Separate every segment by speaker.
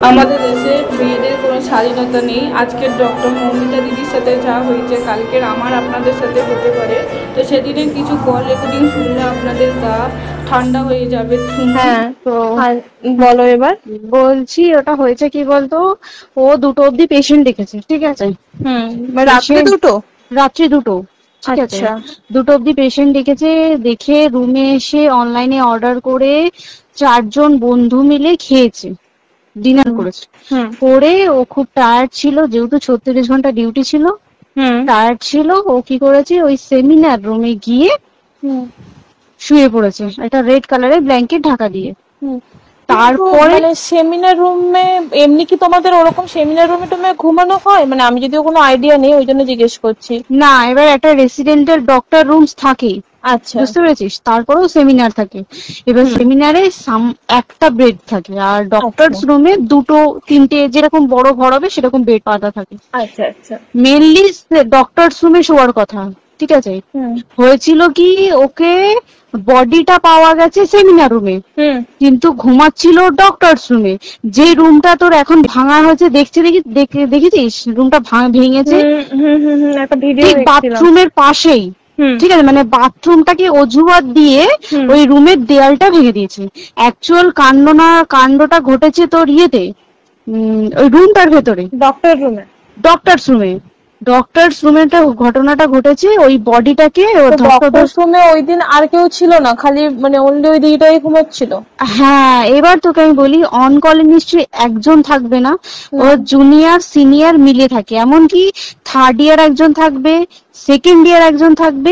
Speaker 1: আমাদের দেশে মেয়েদের কোনো স্বাধীনতা নেই। আজকের ডক্টর মৌমিতা দিদির সাথে যা হয়েছে কালকের আমার আপনাদের সাথে হতে পারে। তো সেদিনের কিছু কল রেকর্ডিং শুনলে আপনাদের গা ঠান্ডা হয়ে যাবে।
Speaker 2: হ্যাঁ, তো
Speaker 3: বলো এবার।
Speaker 2: বলছি ওটা হয়েছে কি বলতো, ও 2টো অব্দি পেশেন্ট দেখেছে, ঠিক আছে?
Speaker 3: রাত্রে দুটো?
Speaker 2: রাত্রি 2টো, ঠিক আছে।
Speaker 3: আচ্ছা।
Speaker 2: 2টো অব্দি পেশেন্ট দেখেছে, দেখে রুমে এসে অনলাইনে অর্ডার করে 4জন বন্ধু মিলে খেয়েছে, ডিনার করেছে। করে ও খুব টায়ার্ড ছিল, যেহেতু 36 ঘন্টা ডিউটি ছিল, টায়ার্ড ছিল। ও কি করেছে, ওই সেমিনার রুমে গিয়ে শুয়ে পড়েছে একটা রেড কালারের ব্ল্যাঙ্কেট ঢাকা দিয়ে। তারপরে
Speaker 3: সেমিনার রুমে এমনি কি তোমাদের ওরকম সেমিনার রুমে তুমি ঘুমানো হয়? মানে আমি যদিও কোনো আইডিয়া নেই, ওই জন্য জিজ্ঞেস করছি।
Speaker 2: না, এবার একটা রেসিডেন্টাল ডক্টর রুমস থাকে,
Speaker 3: আচ্ছা,
Speaker 2: বুঝতে পেরেছিস? তারপরেও সেমিনার থাকে। এবার সেমিনারে একটা বেড থাকে, আর ডক্টরস রুমে 2-3টে যেরকম বড় ঘর হবে সেরকম বেড পাতা থাকে।
Speaker 3: আচ্ছা আচ্ছা।
Speaker 2: মেনলি ডক্টরস রুমে শোয়ার কথা, ঠিক আছে? হয়েছিল কি, ওকে বডিটা পাওয়া গেছে সেমিনার রুমে, কিন্তু ঘুমাচ্ছিল ডক্টরস রুমে। যে রুমটা তোর এখন ভাঙা হয়েছে, দেখেছিস রুমটা ভেঙেছে?
Speaker 3: একটা ভিডিও
Speaker 2: বাথরুমের পাশেই, ঠিক আছে? মানে বাথরুমটাকে অজুহাত দিয়ে ওই রুমের দেয়ালটা ভেঙে দিয়েছে। অ্যাকচুয়াল কাণ্ডটা ঘটেছে তোর ইয়েতে, ওই রুমটার ভেতরে, ডক্টরস রুমে ঘটনাটা ঘটেছে। ওই বডিটাকে
Speaker 3: ডক্টরস রুমে ওই দিন আর কেউ ছিল না, খালি মানে অনলি ওই দিদিটাই ঘুমাচ্ছিল?
Speaker 2: হ্যাঁ, এবার তোকে আমি বলি, অন কলে নিশ্চয়ই একজন থাকবে না, ওর জুনিয়র সিনিয়র মিলে থাকে। এমনকি 3rd ইয়ার একজন থাকবে, 2nd ইয়ার একজন থাকবে,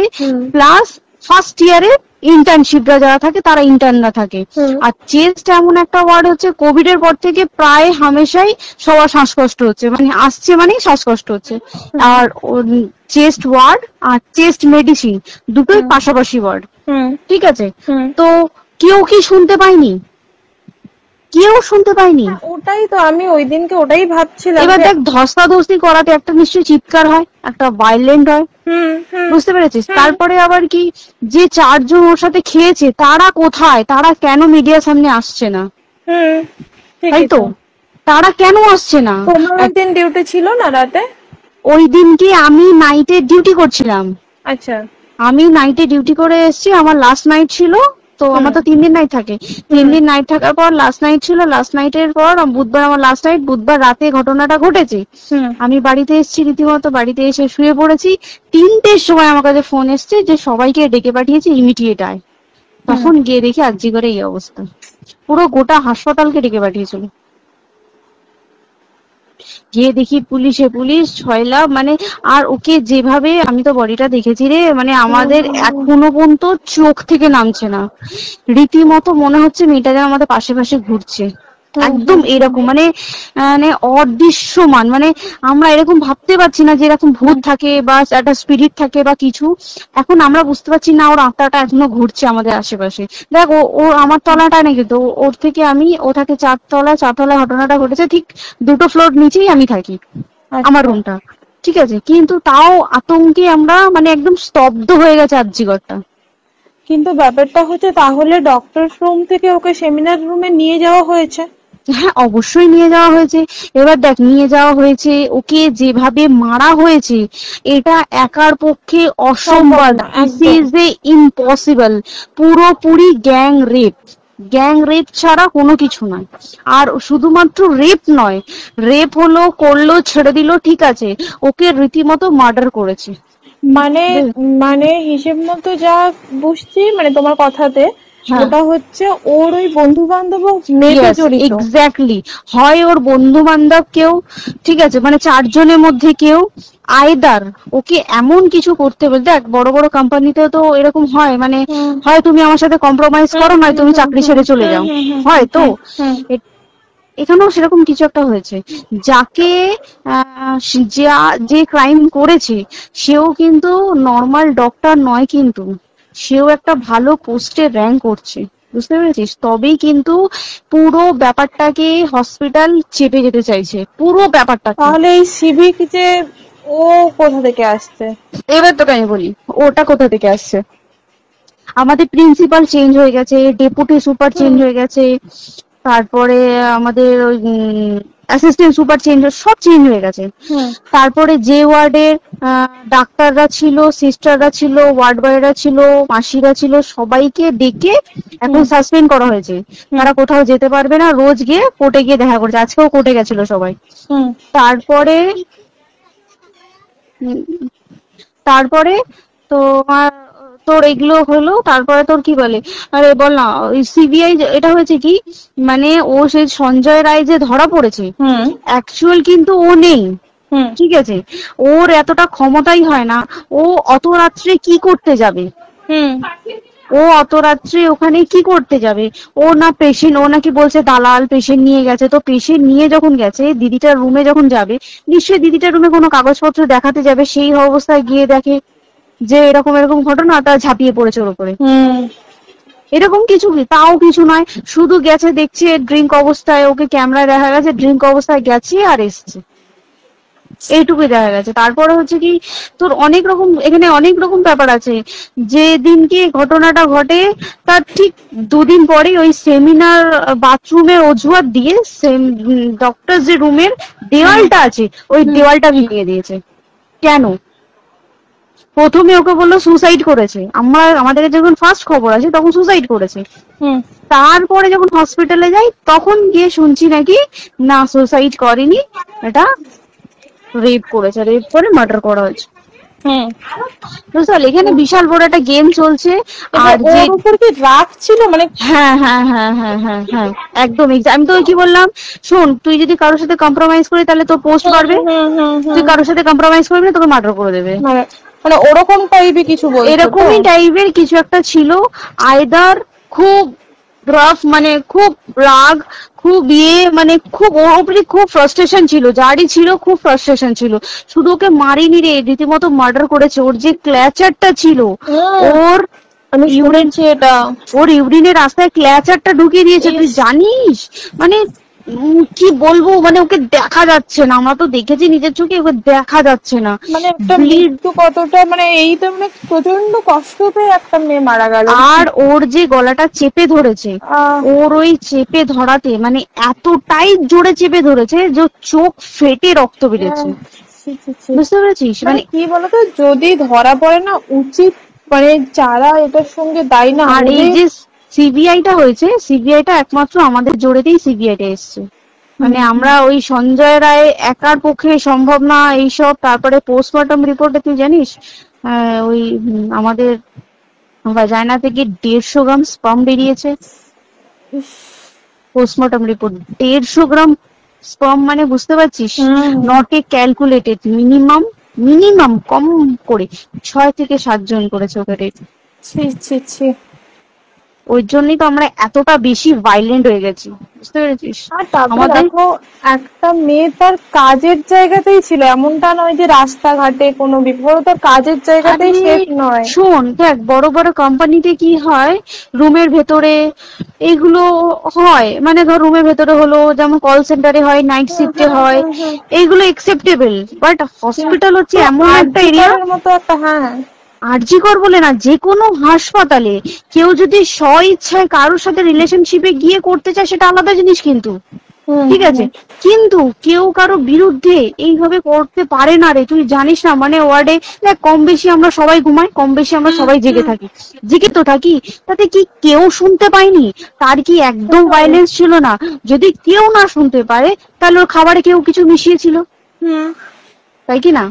Speaker 2: প্লাস ফার্স্ট ইয়ারে ইন্টার্নশিপরা যারা থাকে তারা ইন্টার্নরা থাকে। আর চেস্ট এমন একটা ওয়ার্ড হচ্ছে, কোভিড এর পর থেকে প্রায় হামেশাই সবার শ্বাসকষ্ট হচ্ছে, মানে আসছে মানেই শ্বাসকষ্ট হচ্ছে। আর চেস্ট ওয়ার্ড আর চেস্ট মেডিসিন দুটোই পাশাপাশি ওয়ার্ড, ঠিক আছে? তো কেউ কি শুনতে পায়নি? কেউ শুনতে পায়নি।
Speaker 3: ওটাই তো আমি ওই দিনকে ওটাই ভাবছিলাম।
Speaker 2: এবার দেখ, ধস্তাধস্তি করাতে একটা নিশ্চয়ই চিৎকার হয়, একটা ভায়োলেন্ট হয়, বুঝতে পেরেছিস? তারপরে আবার কি, যে 4জন ওর সাথে খেয়েছে তারা কোথায়, তারা কেন মিডিয়ার সামনে আসছে না? তাই তো, তারা কেন আসছে না?
Speaker 3: তোমার দিন ডিউটি ছিল না রাতে?
Speaker 2: ওই দিনকে আমি নাইটে ডিউটি করছিলাম।
Speaker 3: আচ্ছা,
Speaker 2: আমি নাইটে ডিউটি করে এসেছি, আমার লাস্ট নাইট ছিল। তো আমার তো 3 দিন নাইট থাকে, 3 দিন নাইট থাকার পর লাস্ট নাইট ছিল। লাস্ট নাইটের পর বুধবার আমার লাস্ট নাইট। বুধবার রাতে ঘটনাটা ঘটেছে। আমি বাড়িতে এসেছি, রীতিমতো বাড়িতে এসে শুয়ে পড়েছি। 3টের সময় আমার কাছে ফোন এসছে যে সবাইকে ডেকে পাঠিয়েছে, ইমিডিয়েট আয়। তখন গিয়ে দেখি আরজি করে এই অবস্থা, পুরো গোটা হাসপাতালকে ডেকে পাঠিয়েছিল। গিয়ে দেখি পুলিশ ছয়লা, মানে আর ওকে যেভাবে, আমি তো বডিটা দেখেছি রে, মানে আমাদের এখনো পর্যন্ত চোখ থেকে নামছে না। রীতিমতো মনে হচ্ছে মেয়েটা যেন আমাদের পাশে পাশে ঘুরছে, একদম এরকম, মানে মানে অদৃশ্যমান। মানে আমরা এরকম ভাবতে পারছি না যে এরকম ভূত থাকে বা একটা স্পিরিট থাকে বা কিছু। এখন আমরা বুঝতে পারছি না ওর আত্মাটা এখনো ঘুরছে আমাদের আশেপাশে। দেখ, ও আমার তলাটা নাকি, তো ওর থেকে ও থাকে 4তলায় ঘটনাটা ঘটেছে। ঠিক 2টো ফ্লোর নিচেই আমি থাকি, আমার রুমটা, ঠিক আছে? কিন্তু তাও আতঙ্কে আমরা মানে একদম স্তব্ধ হয়ে গেছে আরজিগরটা।
Speaker 3: কিন্তু ব্যাপারটা হচ্ছে, তাহলে ডক্টর রুম থেকে ওকে সেমিনার রুমে নিয়ে যাওয়া হয়েছে?
Speaker 2: হ্যাঁ, অবশ্যই নিয়ে যাওয়া হয়েছে। এবার দেখ, নিয়ে যাওয়া হয়েছে, ওকে যেভাবে মারা হয়েছে এটা একার পক্ষে অসম্ভব, ইম্পসিবল। পুরোপুরি গ্যাং রেপ ছাড়া কোনো কিছু নয়। আর শুধুমাত্র রেপ নয়, রেপ করলো ছেড়ে দিল, ঠিক আছে, ওকে রীতিমতো মার্ডার করেছে।
Speaker 3: মানে হিসেব মতো যা বুঝছি, মানে তোমার কথাতে, ওটা হচ্ছে ওর ওই বন্ধু বান্ধব
Speaker 2: এক্স্যাক্টলি, হয় ওর বন্ধু বান্ধব কেউ, ঠিক আছে, মানে 4জনের মধ্যে কেউ, আইদার ওকে এমন কিছু করতে বলতে। দেখ, বড় বড় কোম্পানিতেও তো এরকম হয়, মানে হয় তুমি আমার সাথে কম্প্রোমাইজ করো, নয় তুমি চাকরি ছেড়ে চলে যাও, হয় তো। এখানেও সেরকম কিছু একটা হয়েছে। যাকে যে ক্রাইম করেছে সেও কিন্তু নর্মাল ডক্টর নয়, কিন্তু সেও একটা ভালো পোস্টে র্যাঙ্ক করছে, বুঝতে পেরেছিস? তবেই কিন্তু পুরো ব্যাপারটাকে হসপিটাল চেপে যেতে চাইছে, পুরো ব্যাপারটা।
Speaker 3: তাহলে এই সিভিক যে ও কোথা থেকে আসছে?
Speaker 2: এবার তোকে আমি বলি ওটা কোথা থেকে আসছে। আমাদের প্রিন্সিপাল চেঞ্জ হয়ে গেছে, ডেপুটি সুপার চেঞ্জ হয়ে গেছে, তারপরে আমাদের ওই অ্যাসিস্ট্যান্ট সুপার চেঞ্জ, সব চেঞ্জ হয়ে গেছে। তারপরে যে ওয়ার্ডের ডাক্তাররা ছিল, সিস্টাররা ছিল, ওয়ার্ড বয়রা ছিল, মাসিরা ছিল, সবাইকে ডেকে এখন সাসপেন্ড করা হয়েছে। তারা কোথাও যেতে পারবে না, রোজ গিয়ে কোর্টে গিয়ে দেখা করছে। আজকেও কোর্টে গেছিল সবাই। তারপরে তারপরে তো তোর এগুলো হলো। তারপরে তোর কি বলে, আরে বল না, ওই সিবিআই এটা হয়েছে কি, মানে ও সেই সঞ্জয় রায় যে ধরা পড়েছে, অ্যাকচুয়াল কিন্তু ও নেই, ঠিক আছে? ওর এতটা ক্ষমতাই হয় না। ও অত রাত্রে কি করতে যাবে? ও অত রাত্রে ওখানে কি করতে যাবে? ও না পেশেন্ট, ও নাকি বলছে দালাল পেশেন্ট নিয়ে গেছে। তো পেশেন্ট নিয়ে যখন গেছে, দিদিটার রুমে যখন যাবে, নিশ্চয়ই দিদিটার রুমে কোনো কাগজপত্র দেখাতে যাবে। সেই অবস্থায় গিয়ে দেখে যে এরকম এরকম ঘটনা, তা ঝাঁপিয়ে পড়েছে ওর উপরে। এরকম কিছু, তাও কিছু নয়, শুধু গেছে দেখছে ড্রিঙ্ক অবস্থায়, ওকে ক্যামেরায় দেখা গেছে ড্রিঙ্ক অবস্থায় গেছে আর এসছে, এইটুকুই দেখা গেছে। তারপরে হচ্ছে কি, তোর অনেক রকম, এখানে অনেক রকম ব্যাপার আছে। যে দিনকে ঘটনাটা ঘটে তার ঠিক দুদিন পরে ওই সেমিনার বাথরুমের অজুহাত দিয়ে ডক্টর যে রুমের দেওয়ালটা আছে, ওই দেওয়ালটা ভেঙে দিয়েছে। কেন? প্রথমে ওকে বললো সুসাইড করেছে, আমাদের যখন ফার্স্ট খবর আছে তখন সুসাইড করেছে। তারপরে যখন হসপিটালে যাই তখন গিয়ে শুনছি নাকি না, সুসাইড করেনি, এটা রেপ করেছে, রেপ করে মার্ডার করা হয়েছে। বুঝতে, এখানে বিশাল বড় একটা গেম চলছে। আর যে উপর কি রাগ ছিল, মানে হ্যাঁ হ্যাঁ হ্যাঁ হ্যাঁ হ্যাঁ হ্যাঁ একদম। আমি তো কি বললাম, শোন, তুই যদি কারোর সাথে কম্প্রোমাইজ করি তাহলে তোর পোস্ট বাড়বে, তুই কারোর সাথে কম্প্রোমাইজ করবি না তোকে মার্ডার করে দেবে, মানে ওরকম টাইপের কিছু বলছে। এরকমই টাইপের কিছু একটা ছিল। আইদার খুব রাফ, মানে খুব রাগ, খুব মানে খুব ওর উপরে খুব ফ্রাস্ট্রেশন ছিল, যারই ছিল খুব ফ্রাস্ট্রেশন ছিল। শুধু ওকে মারিনি রে, রীতিমতো মার্ডার করেছে। ওর যে ক্ল্যাচারটা ছিল, ওর ইউরিন, ওর ইউরিনের রাস্তায় ক্ল্যাচারটা ঢুকিয়ে দিয়েছে, তুই জানিস? মানে কি বলবো, মানে ওকে দেখা যাচ্ছে না, আমরা তো দেখেছি নিজের চোখে, ওকে দেখা যাচ্ছে না। মানে একটা মৃত্যু কতটা, মানে এই তো মানে প্রচন্ড কষ্ট পেয়ে একটা মেয়ে মারা গেল। আর ওর যে গলাটা চেপে ধরেছে, ওর ওই চেপে ধরাতে মানে এতটাই জোরে চেপে ধরেছে যে চোখ ফেটে রক্ত বেরিয়েছে। বুঝতে পেরেছিস? মানে কি বলতো, যদি ধরা পড়ে না, উচিত মানে যারা এটার সঙ্গে দায়ী না। আর এই যে সিবিআইটা হয়েছে, সিবিআইটা একমাত্র আমাদের জোরেতেই সিবিআইটা এসছে। মানে আমরা ওই সঞ্জয় রায় একার পক্ষে সম্ভব না এইসব। তারপরে পোস্টমর্টম রিপোর্টে তুই জানিস, ওই আমাদের ভাজাইনা থেকে 150 গ্রাম স্পার্ম বেরিয়েছে। পোস্টমর্টম রিপোর্ট 150 গ্রাম স্পার্ম, মানে বুঝতে পারছিস? নট এ ক্যালকুলেটেড, মিনিমাম কম করে 6 থেকে 7 জন করেছে ওকে রেপ। ওই জন্যই তো আমরা এতটা বেশি ভাইলেন্ট হয়ে গেছি, বুঝতে পেরেছিস? আমাদের একটা মেয়ে তার কাজের জায়গাতেই ছিল, এমনটা নয় যে রাস্তাঘাটে কোনো বিপদ, তার কাজের জায়গাতেই সেফ নয়। শোন দেখ, বড় বড় কোম্পানিতে কি হয়, রুমের ভেতরে এগুলো হয়, মানে ধর রুমের ভেতরে হলো, যেমন কল সেন্টারে হয়, নাইট শিফটে হয়, এইগুলো একসেপ্টেবল। বাট হসপিটাল হচ্ছে এমন একটা এরিয়ার মতো একটা, হ্যাঁ আরজিকর বলে না, যে কোনো হাসপাতালে কেউ যদি স্ব ইচ্ছায় কারোর সাথে রিলেশনশিপে গিয়ে করতে চায় সেটা আলাদা জিনিস, কিন্তু ঠিক আছে, কিন্তু কেউ কারো বিরুদ্ধে এইভাবে করতে পারে না রে। তুই জানিস না, মানে ওয়ার্ডে দেখ, কম বেশি আমরা সবাই ঘুমাই, কম বেশি আমরা সবাই জেগে থাকি, জেগে তো থাকি, তাতে কি কেউ শুনতে পায়নি? তার কি একদম ভাইলেন্স ছিল না? যদি কেউ না শুনতে পারে তাহলে ওর খাবারে কেউ কিছু মিশিয়েছিল, তাই কি না?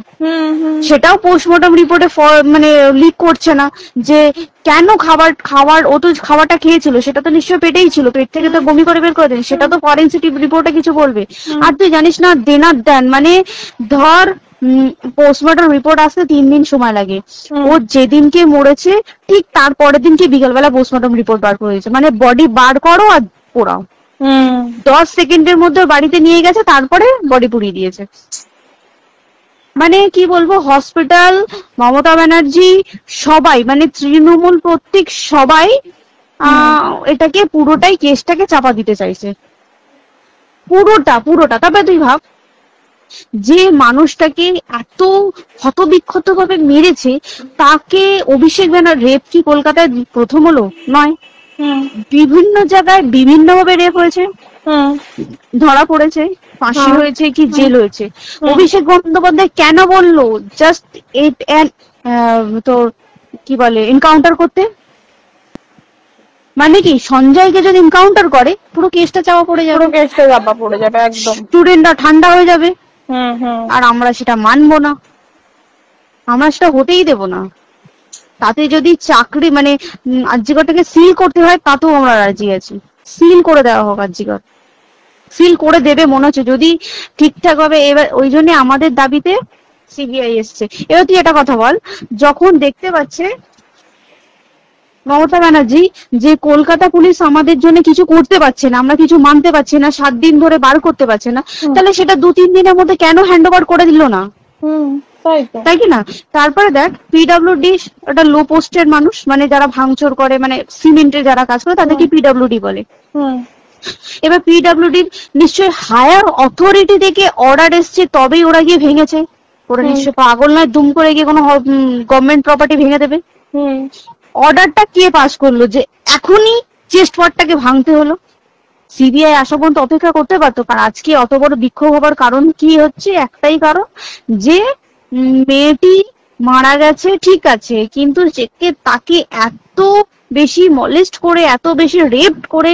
Speaker 2: সেটাও পোস্টমর্টম রিপোর্টে মানে লিক করছে না যে কেন খাবার ও তো খাবারটা খেয়েছিল, সেটা তো নিশ্চয়ই পেটেই ছিল, পেট থেকে তো বমি করে বের করে দেন, সেটা তো ফরেনসিক রিপোর্টে কিছু বলবে। আর তুই জানিস না, দেন মানে ধর পোস্টমর্টম রিপোর্ট আসতে 3 দিন সময় লাগে। ও যেদিনকে মরেছে ঠিক তার পরের দিনকে বিকালবেলা পোস্টমর্টম রিপোর্ট বার করে দিয়েছে, মানে বডি বার করো আর পোড়াও, 10 সেকেন্ডের মধ্যে বাড়িতে নিয়ে গেছে, তারপরে বডি পুড়িয়ে দিয়েছে। মানে কি বলবো, হসপিটাল, মমতা ব্যানার্জি, সবাই, মানে তৃণমূল প্রত্যেক সবাই এটাকে পুরোটাই কেসটাকে চাপা দিতে চাইছে, পুরোটা। তবে তুই ভাব, যে মানুষটাকে এত ক্ষতবিক্ষত ভাবে মেরেছে, তাকে অভিষেক ব্যানার রেপ কি কলকাতায় প্রথম হলো? নয়, বিভিন্ন জায়গায় বিভিন্ন ভাবে রেপ হয়েছে।
Speaker 3: হুম
Speaker 2: ধরা পড়েছে, ফাঁসি হয়েছে কি জেল হয়েছে। অভিষেক বন্দ্যোপাধ্যায় কেন বললো জাস্ট তোর কি বলে এনকাউন্টার করতে? মানে কি সঞ্জয়কে যদি এনকাউন্টার করে পুরো কেসটা চাপা পড়ে যাবে,
Speaker 3: পুরো কেসটা চাপা পড়ে যাবে একদম।
Speaker 2: স্টুডেন্টরা ঠান্ডা হয়ে যাবে।
Speaker 3: হুম
Speaker 2: আর আমরা সেটা মানবো না, আমরা সেটা হতেই দেব না। তাতে যদি চাকরি মানে আরজিকরটাকে সিল করতে হয় তাতেও আমরা রাজি আছি, সিল করে দেওয়া হোক আরজিকর, সিল করে দেবে মনে হচ্ছে যদি ঠিকঠাক ভাবে। এবার ওই জন্য আমাদের দাবিতে সিবিআই এসছে। এবার তুই এটা কথা বল, যখন দেখতে পাচ্ছে মমতা ব্যানার্জি যে কলকাতা পুলিশ আমাদের জন্য কিছু করতে পারছে না, আমরা কিছু মানতে পারছি না, 7 দিন ধরে বার করতে পারছে না, তাহলে সেটা 2-3 দিনের মধ্যে কেন হ্যান্ড ওভার করে দিল না? তাই কি না? তারপরে দেখ পিডব্লিউডি একটা লো পোস্টের মানুষ, মানে যারা ভাঙচুর করে, মানে সিমেন্টের যারা কাজ করে তাদেরকে পিডব্লিউডি বলে। এবার পিডব্লিউডি নিশ্চয়ই হায়ার অথরিটি থেকে অর্ডার এসছে তবেই ওরা গিয়ে ভেঙেছে। ওরা নিশ্চয়ই পাগল নয় দুম করে গিয়ে কোনো গভর্নমেন্ট প্রপার্টি ভেঙে দেবে। অর্ডারটা কে পাস করলো যে এখনই চেস্ট ওয়ার্ডটাকে ভাঙতে হলো? সিবিআই আসা পর্যন্ত অপেক্ষা করতে পারতো। কারণ আজকে অত বড় বিক্ষোভ হবার কারণ কি হচ্ছে? একটাই কারণ, যে মেয়েটি মারা গেছে ঠিক আছে, কিন্তু তাকে এত বেশি মলেস্ট করে, এত বেশি রেপ করে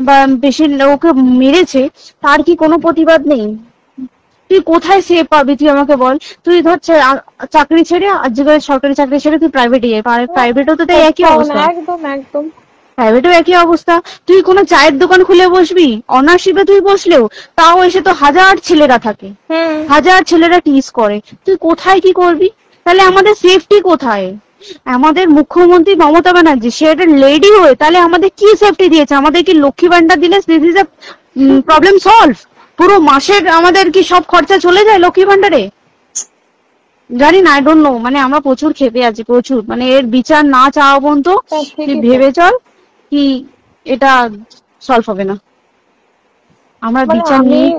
Speaker 2: বা বেশি ওকে মেরেছে, তার কি কোনো প্রতিবাদ নেই? তুই কোথায় সেভ পাবি তুই আমাকে বল? তুই ধর চাকরি ছেড়ে আজকের সরকারি চাকরি ছেড়ে তুই প্রাইভেটে যাই, প্রাইভেটও তো তাই একই অবস্থা।
Speaker 3: একদম একদম
Speaker 2: প্রাইভেটও একই অবস্থা। তুই কোনো চায়ের দোকান খুলে বসবি, অনার্সশিপে তুই বসলেও তাও এসে তো হাজার ছেলেরা থাকে, হাজার ছেলেরা টিজ করে, তুই কোথায় কি করবি? তাহলে আমাদের সেফটি কোথায়? আমাদের মুখ্যমন্ত্রী মমতা ব্যানার্জি সে একটা লেডি হয়ে তাহলে আমাদের কি সেফটি দিয়েছে? আমাদের কি লক্ষ্মী ভান্ডার দিলে this is a problem solve? পুরো মাসের আমাদের কি সব খরচা চলে যায় লক্ষ্মী ভান্ডারে? জানি না, আই ডোন্ট নো। মানে আমরা প্রচুর ক্ষেপে আছি, প্রচুর। মানে এর বিচার না চাওয়া পর্যন্ত তুই ভেবে চল কি এটা সলভ হবে না। আমরা বিচার নিয়ে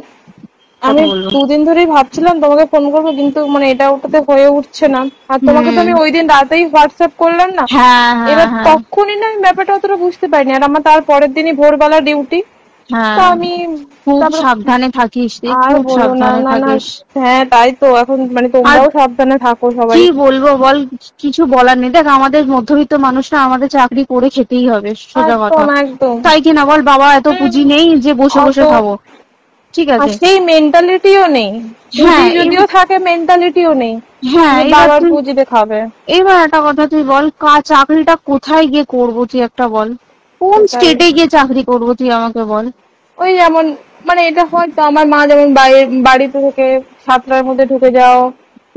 Speaker 3: আমি 2 দিন ধরেই ভাবছিলাম তোমাকে ফোন করবো, কিন্তু মানে এটা ওটাতে হয়ে উঠছে না। আর তোমাকে তো আমি ওই দিন রাতেই হোয়াটসঅ্যাপ করলাম না, এবার তখনই না আমি ব্যাপারটা অতটা বুঝতে পারিনি। আর আমার তার পরের দিনই ভোরবেলা ডিউটি, তো আমি
Speaker 2: খুব সাবধানে থাকিস।
Speaker 3: হ্যাঁ তাই তো, এখন মানে তোমরাও সাবধানে থাকো সবাই।
Speaker 2: কি বলবো বল, কিছু বলার নেই। দেখ আমাদের মধ্যবিত্ত মানুষরা আমাদের চাকরি করে খেতেই হবে, সোজা কথা, তাই কিনা বল? বাবা এত পুঁজি নেই যে বসে বসে খাবো, ঠিক আছে?
Speaker 3: সেই মেন্টালিটিও নেই, যদিও থাকে মেন্টালিটিও নেই। হ্যাঁ, বাবার পুঁজিতে খাবে।
Speaker 2: এবার একটা কথা তুই বল, চাকরিটা কোথায় গিয়ে করবো তুই একটা বল? কোন স্টেটে গিয়ে চাকরি করবো তুই আমাকে বল?
Speaker 3: ওই যেমন মানে এটা হয়তো আমার মা যেমন বাড়িতে থেকে 7টার মধ্যে ঢুকে যাও,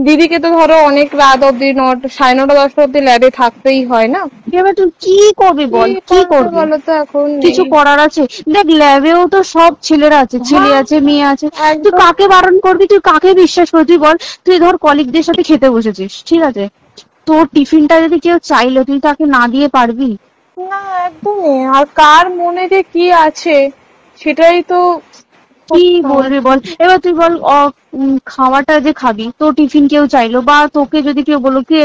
Speaker 3: দিদিকে তো ধরো অনেক রাত অব্দি 9:30-10টা অব্দি ল্যাবে থাকতেই হয় না।
Speaker 2: এবার তুই কি করবি বল? কি করবি
Speaker 3: বলো তো? এখন
Speaker 2: কিছু করার আছে? দেখ ল্যাবেও তো সব ছেলেরা আছে, ছেলে আছে মেয়ে আছে, তুই কাকে বারণ করবি? তুই কাকে বিশ্বাস করবি? তুই বল, তুই ধর কলিগদের সাথে খেতে বসেছিস, ঠিক আছে, তোর টিফিনটা যদি কেউ চাইলো তুই তাকে না দিয়ে পারবি?
Speaker 3: না, একদমই। আর কার মনে যে কি আছে সেটাই তো
Speaker 2: কি বলবি বল? এবার তুই বল, খাওয়াটা যে খাবি, তোর টিফিন কেউ চাইলো বা তোকে যদি কেউ বললো কি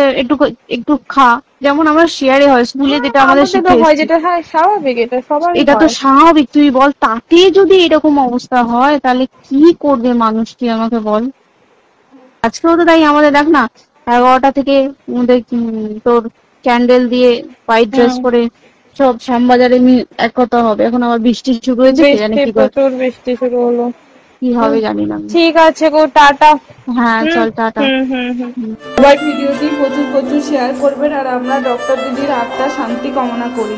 Speaker 2: একটু খা, যেমন আমার শেয়ারে হয় স্কুলে, যেটা আমাদের
Speaker 3: হয়, যেটা হ্যাঁ স্বাভাবিক, এটা সবার,
Speaker 2: এটা তো স্বাভাবিক। তুই বল, তাতে যদি এরকম অবস্থা হয় তাহলে কি করবে মানুষ? তুই আমাকে বল। আজকেও তো তাই আমাদের দেখ না, 11টা থেকে তোর ক্যান্ডেল দিয়ে হোয়াইট ড্রেস পরে সব শ্যামবাজারে একতা হবে। এখন আবার বৃষ্টি শুরু হয়েছে,
Speaker 3: প্রচুর বৃষ্টি শুরু হলো,
Speaker 2: কি হবে জানি না।
Speaker 3: ঠিক আছে গো, টাটা।
Speaker 2: হ্যাঁ চল, টাটা।
Speaker 1: সবাই ভিডিওটি প্রচুর শেয়ার করবেন, আর আমরা ডক্টর দিদির আত্মার শান্তি কামনা করি।